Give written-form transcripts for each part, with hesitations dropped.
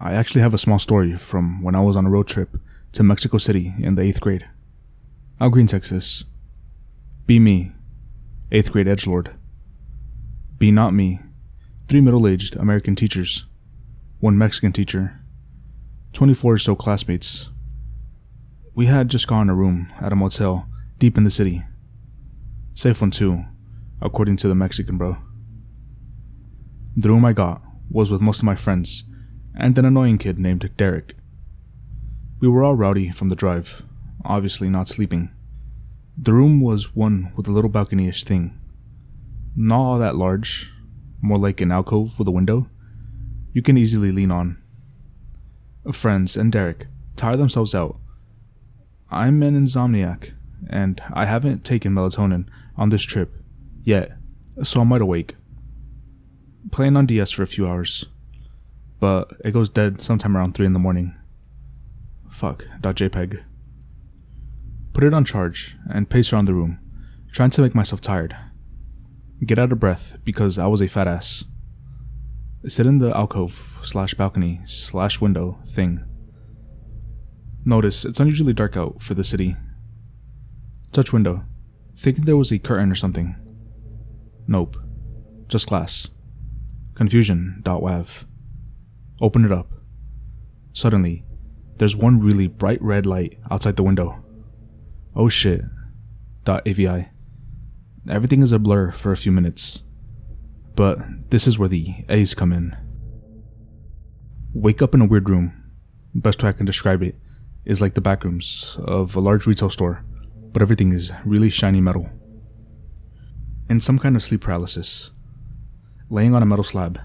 I actually have a small story from when I was on a road trip to Mexico City in the 8th grade. I'll Greentext this. Be me, 8th grade edgelord. Be not me, 3 middle-aged American teachers, 1 Mexican teacher, 24 or so classmates. We had just gotten a room at a motel deep in the city. Safe one too, according to the Mexican bro. The room I got was with most of my friends and an annoying kid named Derek. We were all rowdy from the drive, obviously not sleeping. The room was one with a little balcony-ish thing. Not all that large, more like an alcove with a window you can easily lean on. Friends and Derek tire themselves out. I'm an insomniac, and I haven't taken melatonin on this trip yet, so I'm wide awake. Playing on DS for a few hours, but it goes dead sometime around 3 in the morning. Fuck.jpg. Put it on charge and pace around the room, trying to make myself tired. Get out of breath because I was a fat ass. Sit in the alcove/balcony/window thing. Notice it's unusually dark out for the city. Touch window, thinking there was a curtain or something. Nope, just glass. Confusion.wav. Open it up. Suddenly, there's one really bright red light outside the window. Oh shit. .avi. Everything is a blur for a few minutes. But this is where the A's come in. Wake up in a weird room. Best way I can describe it is like the back rooms of a large retail store, but everything is really shiny metal. In some kind of sleep paralysis. Laying on a metal slab,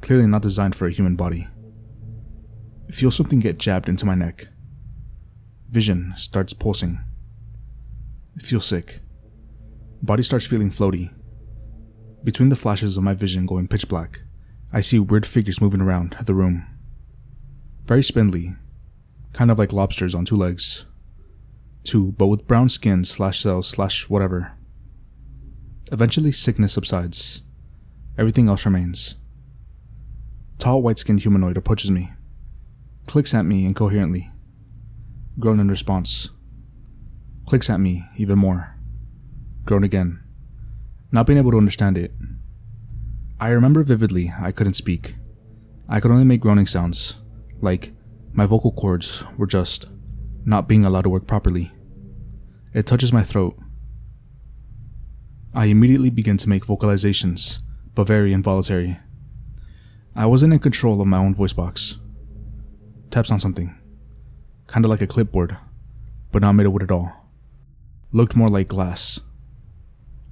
clearly not designed for a human body. Feel something get jabbed into my neck. Vision starts pulsing. Feel sick. Body starts feeling floaty. Between the flashes of my vision going pitch black, I see weird figures moving around the room. Very spindly, kind of like lobsters on 2 legs. 2, but with brown skin/cells/whatever. Eventually sickness subsides. Everything else remains. Tall white-skinned humanoid approaches me. Clicks at me incoherently. Groan in response. Clicks at me even more. Groan again. Not being able to understand it. I remember vividly I couldn't speak. I could only make groaning sounds, like my vocal cords were just not being allowed to work properly. It touches my throat. I immediately begin to make vocalizations, but very involuntary. I wasn't in control of my own voice box. Taps on something. Kinda like a clipboard, but not made of wood at all. Looked more like glass.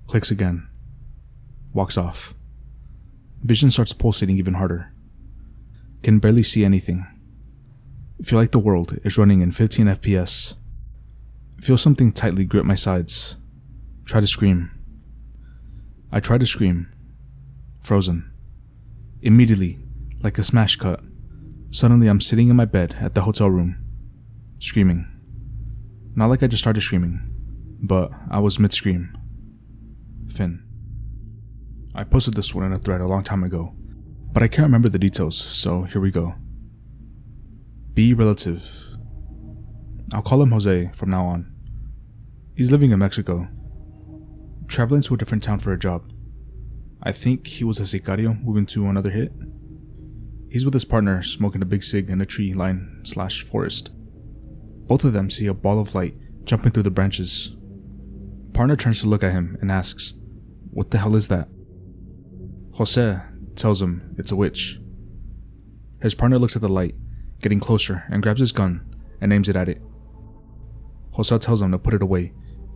Clicks again. Walks off. Vision starts pulsating even harder. Can barely see anything. Feel like the world is running in 15 FPS. Feel something tightly grip my sides. Try to scream. I try to scream. Frozen. Immediately, like a smash cut, suddenly I'm sitting in my bed at the hotel room, screaming. Not like I just started screaming, but I was mid-scream. Finn. I posted this one in a thread a long time ago, but I can't remember the details, so here we go. B relative. I'll call him Jose from now on. He's living in Mexico, traveling to a different town for a job. I think he was a sicario moving to another hit. He's with his partner smoking a big cig in a tree line/forest. Both of them see a ball of light jumping through the branches. Partner turns to look at him and asks, "What the hell is that?" Jose tells him it's a witch. His partner looks at the light, getting closer, and grabs his gun and aims it at it. Jose tells him to put it away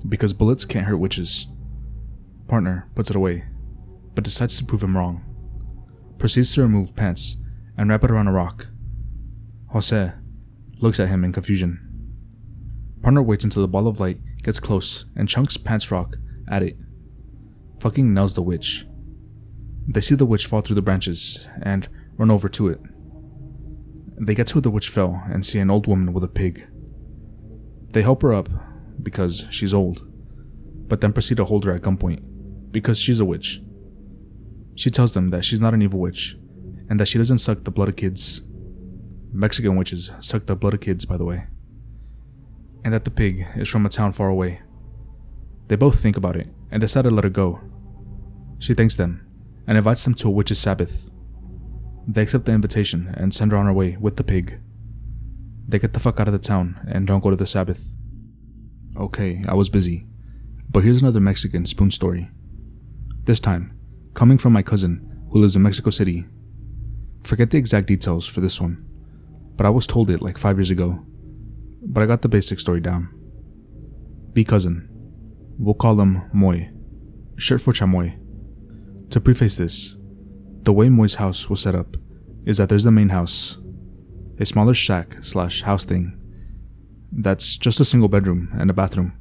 because bullets can't hurt witches. Partner puts it away, but decides to prove him wrong. Proceeds to remove pants and wrap it around a rock. Jose looks at him in confusion. Partner waits until the ball of light gets close and chunks pants rock at it. Fucking nails the witch. They see the witch fall through the branches and run over to it. They get to where the witch fell and see an old woman with a pig. They help her up because she's old, but then proceed to hold her at gunpoint because she's a witch. She tells them that she's not an evil witch and that she doesn't suck the blood of kids. Mexican witches suck the blood of kids, by the way. And that the pig is from a town far away. They both think about it and decide to let her go. She thanks them and invites them to a witch's sabbath. They accept the invitation and send her on her way with the pig. They get the fuck out of the town and don't go to the sabbath. Okay, I was busy, but here's another Mexican spoon story. This time, coming from my cousin who lives in Mexico City. Forget the exact details for this one, but I was told it like 5 years ago, but I got the basic story down. B cousin. We'll call him Moy, short for Chamoy. To preface this, the way Moy's house was set up is that there's the main house, a smaller shack/house thing that's just a single bedroom and a bathroom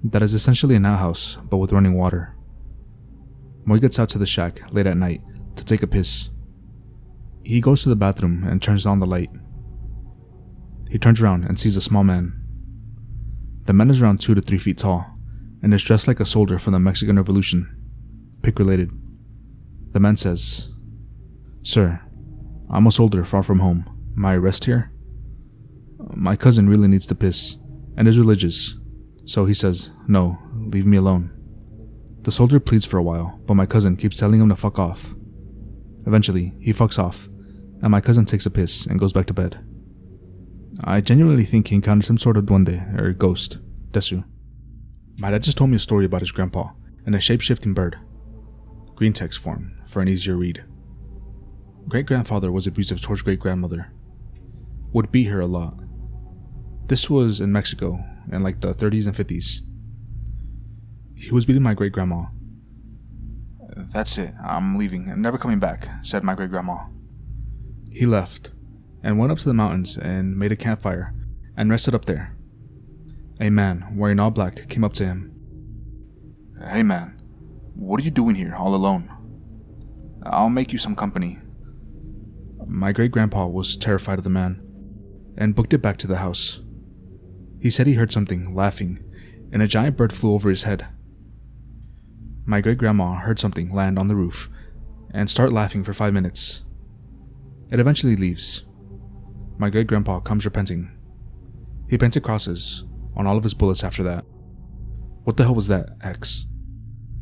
that is essentially an outhouse but with running water. Moy gets out to the shack late at night to take a piss. He goes to the bathroom and turns on the light. He turns around and sees a small man. The man is around 2 to 3 feet tall and is dressed like a soldier from the Mexican Revolution, pick related. The man says, "Sir, I'm a soldier far from home. May I rest here?" My cousin really needs to piss and is religious, so he says, "No, leave me alone." The soldier pleads for a while, but my cousin keeps telling him to fuck off. Eventually, he fucks off, and my cousin takes a piss and goes back to bed. I genuinely think he encountered some sort of duende or ghost, Desu. My dad just told me a story about his grandpa and a shape-shifting bird. Greentext form for an easier read. Great-grandfather was abusive towards great-grandmother. Would beat her a lot. This was in Mexico in like the 30s and 50s. He was beating my great-grandma. "That's it, I'm leaving and never coming back," said my great-grandma. He left and went up to the mountains and made a campfire and rested up there. A man wearing all black came up to him. "Hey man, what are you doing here all alone? I'll make you some company." My great-grandpa was terrified of the man and booked it back to the house. He said he heard something laughing and a giant bird flew over his head. My great-grandma heard something land on the roof and start laughing for 5 minutes. It eventually leaves. My great-grandpa comes repenting. He painted crosses on all of his bullets after that. What the hell was that, X?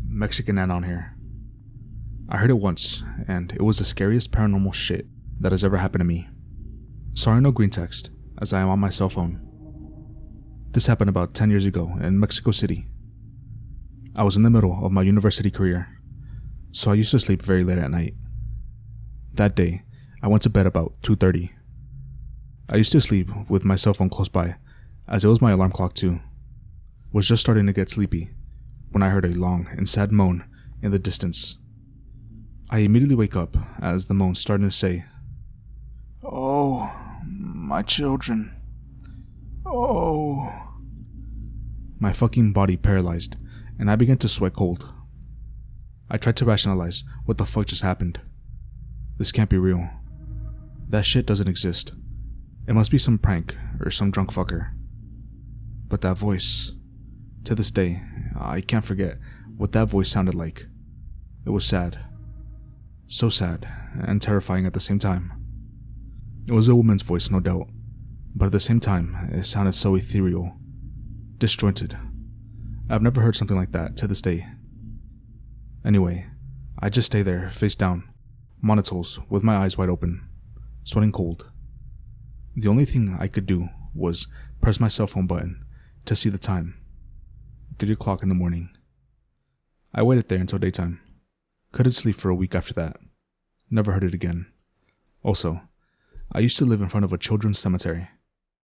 Mexican Nan on here. I heard it once, and it was the scariest paranormal shit that has ever happened to me. Sorry, no Greentext, as I am on my cell phone. This happened about 10 years ago in Mexico City. I was in the middle of my university career, so I used to sleep very late at night. That day, I went to bed about 2:30. I used to sleep with my cell phone close by, as it was my alarm clock too. Was just starting to get sleepy when I heard a long and sad moan in the distance. I immediately wake up as the moan started to say, "Oh, my children. Oh." My fucking body paralyzed, and I began to sweat cold. I tried to rationalize what the fuck just happened. This can't be real. That shit doesn't exist. It must be some prank or some drunk fucker. But that voice, to this day, I can't forget what that voice sounded like. It was sad. So sad and terrifying at the same time. It was a woman's voice, no doubt, but at the same time, it sounded so ethereal, disjointed. I've never heard something like that to this day. Anyway, I just stay there, face down, monotils, with my eyes wide open, sweating cold. The only thing I could do was press my cell phone button to see the time. 3 o'clock in the morning. I waited there until daytime. Couldn't sleep for a week after that. Never heard it again. Also, I used to live in front of a children's cemetery.